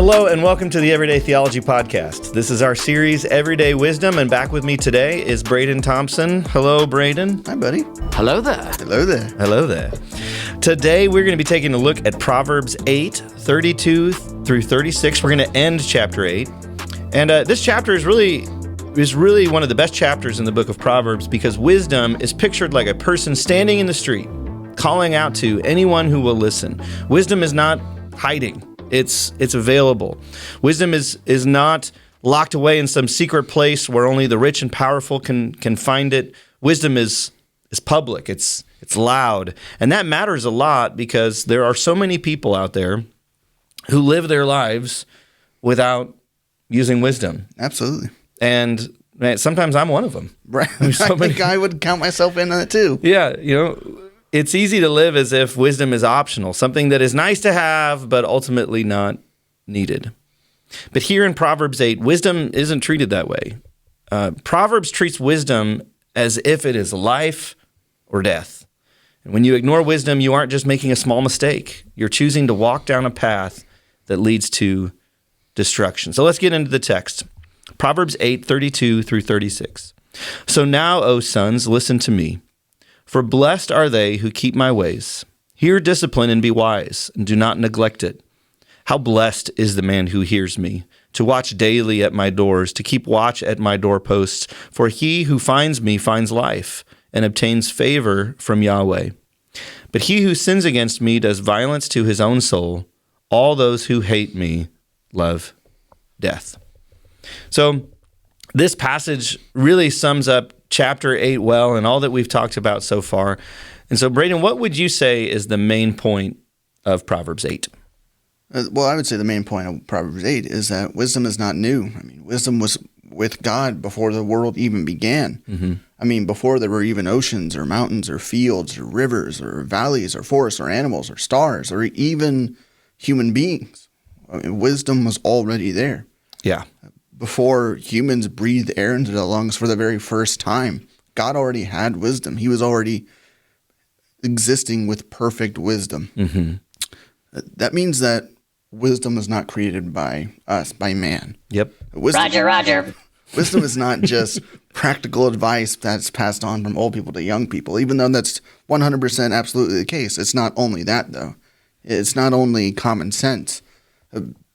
Hello and welcome to the Everyday Theology Podcast. This is our series, Everyday Wisdom, and back with me today is Braden Thompson. Hello, Braden. Hi, buddy. Hello there. Hello there. Hello there. Today we're going to be taking a look at Proverbs 8, 32 through 36. We're going to end chapter 8. And this chapter is really one of the best chapters in the book of Proverbs because wisdom is pictured like a person standing in the street, calling out to anyone who will listen. Wisdom is not hiding. It's available. Wisdom is not locked away in some secret place where only the rich and powerful can find it. Wisdom is public. It's loud. And that matters a lot because there are so many people out there who live their lives without using wisdom. Absolutely. And man, sometimes I'm one of them. Right. I think I would count myself in on it too. Yeah, it's easy to live as if wisdom is optional, something that is nice to have, but ultimately not needed. But here in Proverbs 8, wisdom isn't treated that way. Proverbs treats wisdom as if it is life or death. And when you ignore wisdom, you aren't just making a small mistake. You're choosing to walk down a path that leads to destruction. So let's get into the text. Proverbs 8, 32 through 36. So now, O sons, listen to me. For blessed are they who keep my ways. Hear discipline and be wise, and do not neglect it. How blessed is the man who hears me, to watch daily at my doors, to keep watch at my doorposts. For he who finds me finds life, and obtains favor from Yahweh. But he who sins against me does violence to his own soul. All those who hate me love death. So this passage really sums up chapter 8 well and all that we've talked about so far. And so, Braden, what would you say is the main point of Proverbs 8? Well, I would say the main point of Proverbs 8 is that wisdom is not new. I mean, wisdom was with God before the world even began. Mm-hmm. I mean, before there were even oceans or mountains or fields or rivers or valleys or forests or animals or stars or even human beings. I mean, wisdom was already there. Yeah. Before humans breathed air into their lungs for the very first time, God already had wisdom. He was already existing with perfect wisdom. Mm-hmm. That means that wisdom is not created by us, by man. Yep. Roger. Wisdom is not just practical advice that's passed on from old people to young people, even though that's 100% absolutely the case. It's not only that, though. It's not only common sense.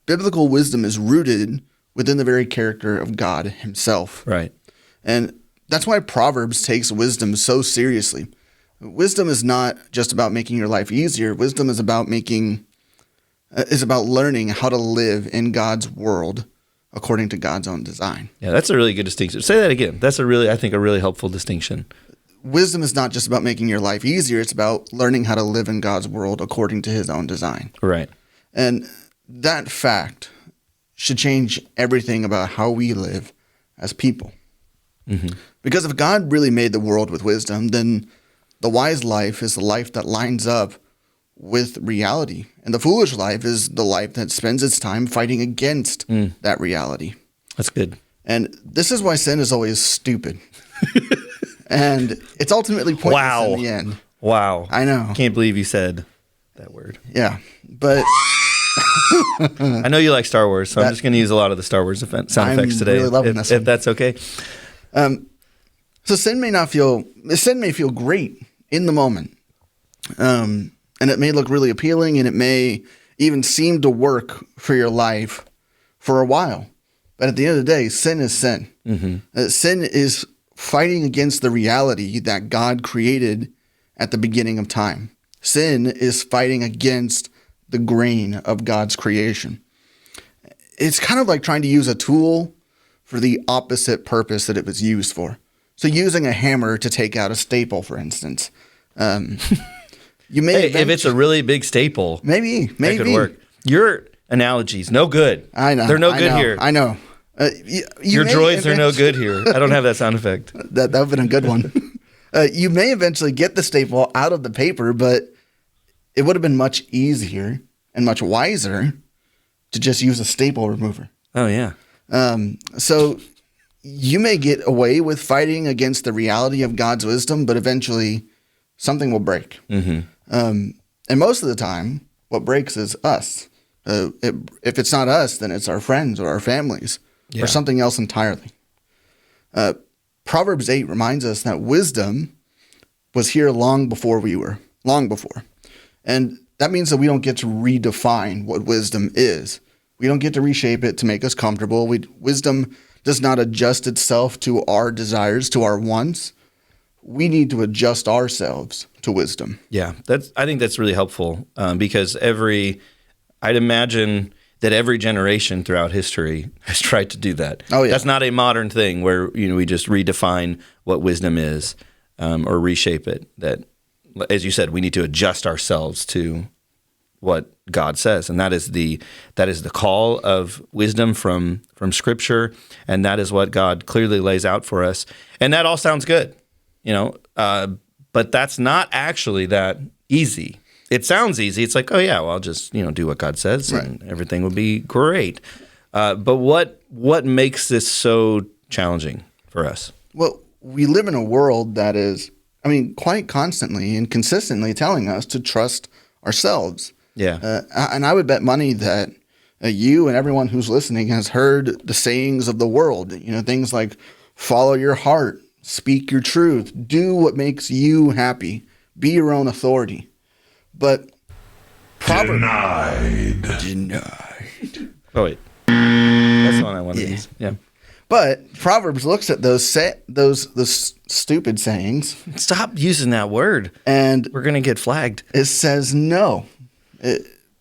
Biblical wisdom is rooted within the very character of God himself. Right. And that's why Proverbs takes wisdom so seriously. Wisdom is not just about making your life easier. Wisdom is about learning how to live in God's world according to God's own design. Yeah, that's a really good distinction. Say that again. That's a really helpful distinction. Wisdom is not just about making your life easier. It's about learning how to live in God's world according to his own design. Right. And that fact should change everything about how we live as people. Mm-hmm. Because if God really made the world with wisdom, then the wise life is the life that lines up with reality. And the foolish life is the life that spends its time fighting against that reality. That's good. And this is why sin is always stupid. And it's ultimately pointless in the end. Wow. I know. Can't believe you said that word. Yeah. But I know you like Star Wars, so I'm just going to use a lot of the Star Wars sound effects today. I'm really loving this one. If that's okay. So sin may feel great in the moment. And it may look really appealing, and it may even seem to work for your life for a while. But at the end of the day, sin is sin. Mm-hmm. Sin is fighting against the reality that God created at the beginning of time. Sin is fighting against the grain of God's creation. It's kind of like trying to use a tool for the opposite purpose that it was used for. So using a hammer to take out a staple, for instance. You may if it's a really big staple, maybe that could work. Your analogy's no good. I know. They're no good here. I know. Your droids are no good here. I don't have that sound effect. That would have been a good one. You may eventually get the staple out of the paper, but it would have been much easier and much wiser to just use a staple remover. Oh, yeah. So you may get away with fighting against the reality of God's wisdom, but eventually something will break. Mm-hmm. And most of the time, what breaks is us. If it's not us, then it's our friends or our families Yeah. or something else entirely. Proverbs 8 reminds us that wisdom was here long before we were, long before. And that means that we don't get to redefine what wisdom is. We don't get to reshape it to make us comfortable. Wisdom does not adjust itself to our desires, to our wants. We need to adjust ourselves to wisdom. Yeah, I think that's really helpful because I'd imagine that every generation throughout history has tried to do that. Oh, yeah. That's not a modern thing where we just redefine what wisdom is or reshape it. That, as you said, we need to adjust ourselves to what God says, and that is the call of wisdom from Scripture, and that is what God clearly lays out for us. And that all sounds good, but that's not actually that easy. It sounds easy. It's like, oh yeah, well, I'll just do what God says, and everything will be great. But what makes this so challenging for us? Well, we live in a world that is, quite constantly and consistently telling us to trust ourselves. Yeah. And I would bet money that you and everyone who's listening has heard the sayings of the world. Things like follow your heart, speak your truth, do what makes you happy, be your own authority. But Denied. Oh wait, that's the one I wanted to use. Yeah. But Proverbs looks at those stupid sayings, Stop using that word. and We're gonna get flagged. it says no.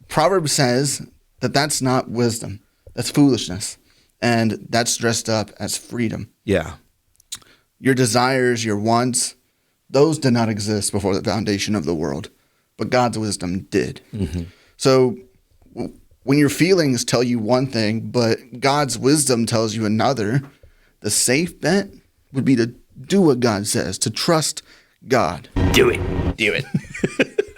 Proverbs says that that's not wisdom. That's foolishness. And that's dressed up as freedom. Yeah. Your desires, your wants, those did not exist before the foundation of the world. But God's wisdom did. Mm-hmm. So when your feelings tell you one thing, but God's wisdom tells you another, the safe bet would be to do what God says, to trust God. Do it.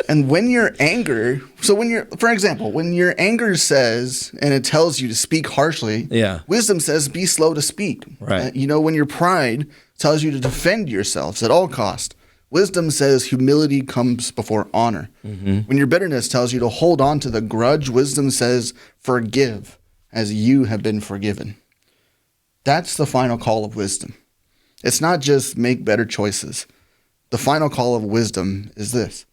And when your anger, for example, when your anger says, and it tells you to speak harshly, Yeah. wisdom says be slow to speak. Right. When your pride tells you to defend yourselves at all cost, wisdom says humility comes before honor. Mm-hmm. When your bitterness tells you to hold on to the grudge, wisdom says forgive as you have been forgiven. That's the final call of wisdom. It's not just make better choices. The final call of wisdom is this: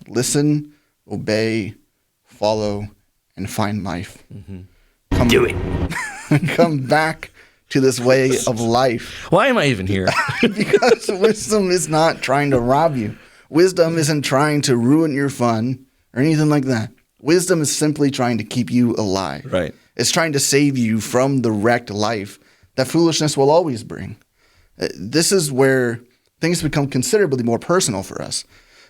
listen, obey, follow, and find life. Mm-hmm. Do it. Come back to this way of life. Why am I even here? Because wisdom is not trying to rob you. Wisdom isn't trying to ruin your fun or anything like that. Wisdom is simply trying to keep you alive. Right. It's trying to save you from the wrecked life that foolishness will always bring. This is where things become considerably more personal for us.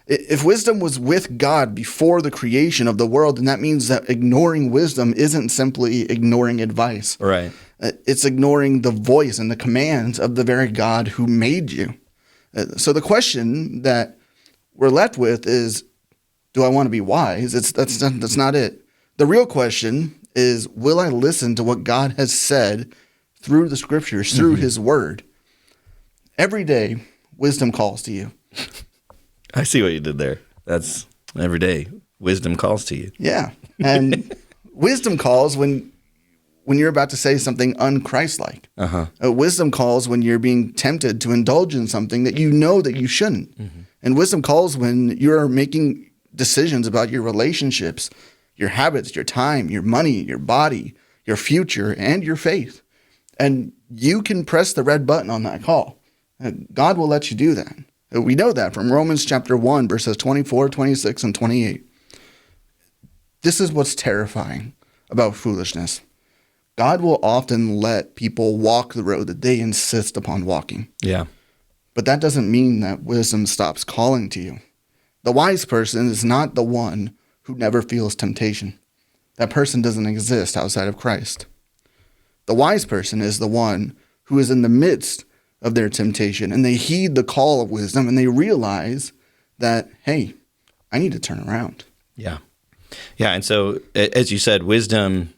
If wisdom was with God before the creation of the world, then that means that ignoring wisdom isn't simply ignoring advice. Right. It's ignoring the voice and the commands of the very God who made you. So the question that we're left with is, do I want to be wise? That's not it. The real question is, will I listen to what God has said through the scriptures, through his word? Every day, wisdom calls to you. I see what you did there. That's every day. Wisdom calls to you. Yeah. And wisdom calls when you're about to say something unchristlike. Uh-huh. Wisdom calls when you're being tempted to indulge in something that you know that you shouldn't. Mm-hmm. And wisdom calls when you're making decisions about your relationships, your habits, your time, your money, your body, your future, and your faith. And you can press the red button on that call. God will let you do that. We know that from Romans chapter 1, verses 24, 26, and 28. This is what's terrifying about foolishness. God will often let people walk the road that they insist upon walking. Yeah. But that doesn't mean that wisdom stops calling to you. The wise person is not the one who never feels temptation. That person doesn't exist outside of Christ. The wise person is the one who is in the midst of their temptation, and they heed the call of wisdom, and they realize that, hey, I need to turn around. Yeah. Yeah. And so, as you said, wisdom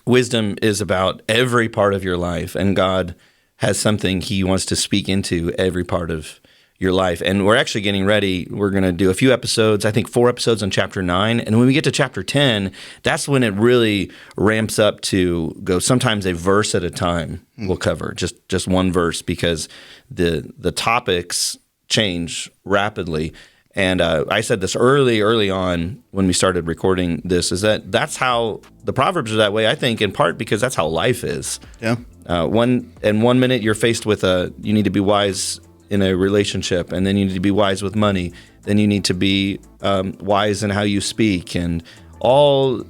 is about every part of your life, and God has something he wants to speak into every part of your life. And we're actually getting ready. We're going to do a few episodes, I think 4 episodes on chapter 9. And when we get to chapter 10, that's when it really ramps up to go sometimes a verse at a time we'll cover, just one verse, because the topics change rapidly. And I said this early on when we started recording this, is that's how the Proverbs are that way, I think, in part because that's how life is. Yeah. One minute you're faced with you need to be wise in a relationship, and then you need to be wise with money. Then you need to be wise in how you speak, and all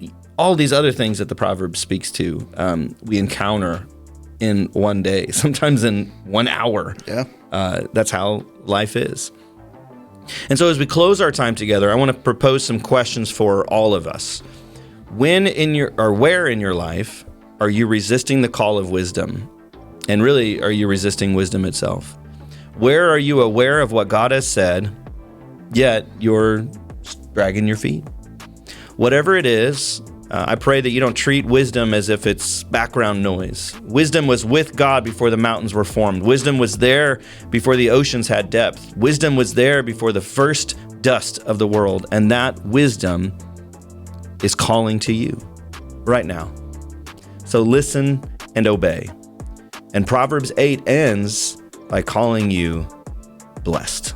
these other things that the Proverbs speaks to, we encounter in one day, sometimes in 1 hour. Yeah. That's how life is. And so as we close our time together, I want to propose some questions for all of us. Where in your life are you resisting the call of wisdom? And really, are you resisting wisdom itself? Where are you aware of what God has said, yet you're dragging your feet? Whatever it is, I pray that you don't treat wisdom as if it's background noise. Wisdom was with God before the mountains were formed. Wisdom was there before the oceans had depth. Wisdom was there before the first dust of the world. And that wisdom is calling to you right now. So listen and obey. And Proverbs 8 ends by calling you blessed.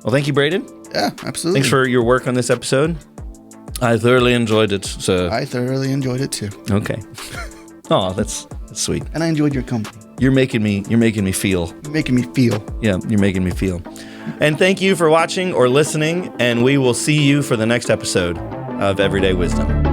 Well, thank you, Braden. Yeah, absolutely. Thanks for your work on this episode. I thoroughly enjoyed it. So. I thoroughly enjoyed it too. Okay. Oh, that's sweet. And I enjoyed your company. You're making me feel. You're making me feel. Yeah, you're making me feel. And thank you for watching or listening, and we will see you for the next episode of Everyday Wisdom.